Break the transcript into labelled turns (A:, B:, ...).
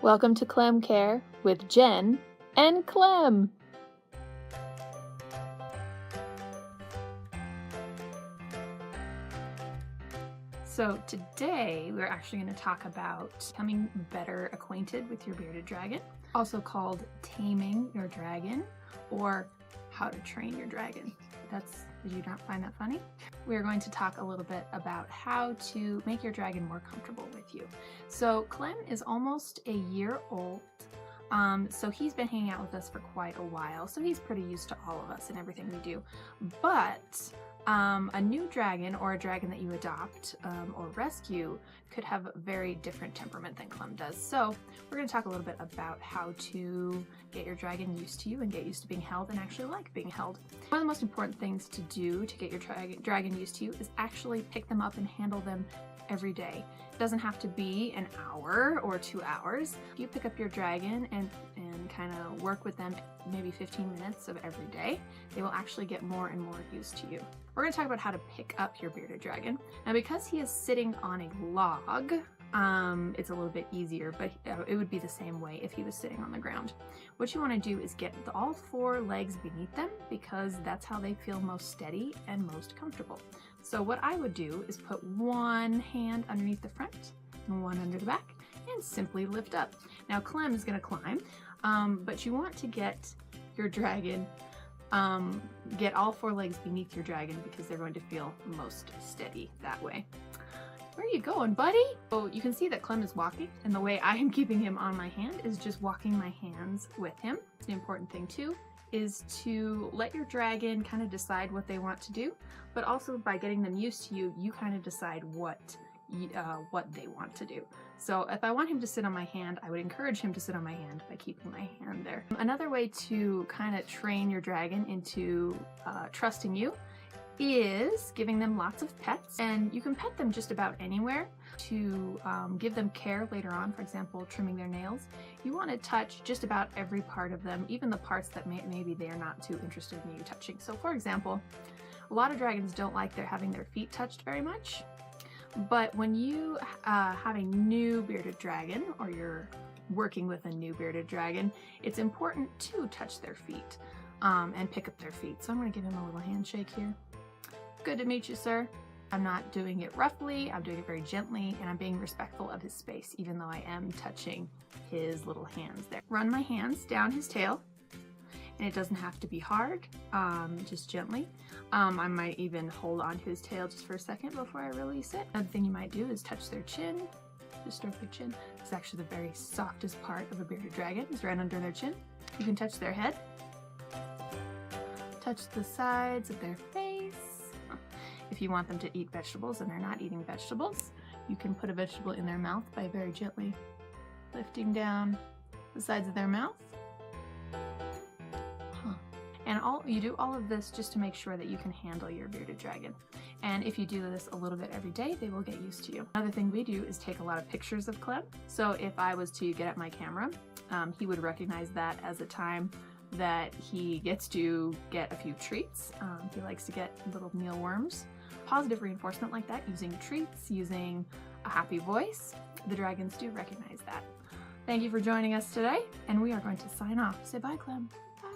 A: Welcome to Clem Care with Jen and Clem. So today we're actually going to talk about becoming better acquainted with your bearded dragon, also called taming your dragon or how to train your dragon. Did you not find that funny? We're going to talk a little bit about how to make your dragon more comfortable with you. So Clem is almost a year old. So he's been hanging out with us for quite a while, so he's pretty used to all of us and everything we do. But a new dragon or a dragon that you adopt or rescue could have a very different temperament than Clem does. So we're going to talk a little bit about how to get your dragon used to you and get used to being held and actually like being held. One of the most important things to do to get your dragon used to you is actually pick them up and handle them every day. It doesn't have to be an hour or 2 hours. If you pick up your dragon and kind of work with them maybe 15 minutes of every day, they will actually get more and more used to you. We're going to talk about how to pick up your bearded dragon. Now, because he is sitting on a log, it's a little bit easier, but it would be the same way if he was sitting on the ground. What you want to do is get all 4 legs beneath them, because that's how they feel most steady and most comfortable. So what I would do is put one hand underneath the front and one under the back and simply lift up. Now Clem is going to climb, but you want to get your dragon, get all 4 legs beneath your dragon because they're going to feel most steady that way. Where are you going, buddy? So you can see that Clem is walking, and the way I am keeping him on my hand is just walking my hands with him. The important thing too is to let your dragon kind of decide what they want to do, but also by getting them used to you, you kind of decide what they want to do. So if I want him to sit on my hand, I would encourage him to sit on my hand by keeping my hand there. Another way to kind of train your dragon into trusting you is giving them lots of pets, and you can pet them just about anywhere to give them care later on. For example, trimming their nails. You want to touch just about every part of them, even the parts that maybe they are not too interested in you touching. So for example, a lot of dragons don't like having their feet touched very much, but when you have a new bearded dragon or you're working with a new bearded dragon, it's important to touch their feet and pick up their feet. So I'm going to give him a little handshake here. Good to meet you, sir. I'm not doing it roughly, I'm doing it very gently, and I'm being respectful of his space, even though I am touching his little hands there. Run my hands down his tail, and it doesn't have to be hard, just gently. I might even hold on to his tail just for a second before I release it. Another thing you might do is touch their chin. Just stroke their chin. It's actually the very softest part of a bearded dragon, is right under their chin. You can touch their head. Touch the sides of their face. If you want them to eat vegetables and they're not eating vegetables, you can put a vegetable in their mouth by very gently lifting down the sides of their mouth. And you do all of this just to make sure that you can handle your bearded dragon. And if you do this a little bit every day, they will get used to you. Another thing we do is take a lot of pictures of Clem. So if I was to get at my camera, he would recognize that as a time that he gets to get a few treats. He likes to get little mealworms. Positive reinforcement like that, using treats, using a happy voice, the dragons do recognize that. Thank you for joining us today, and we are going to sign off. Say bye, Clem. Bye.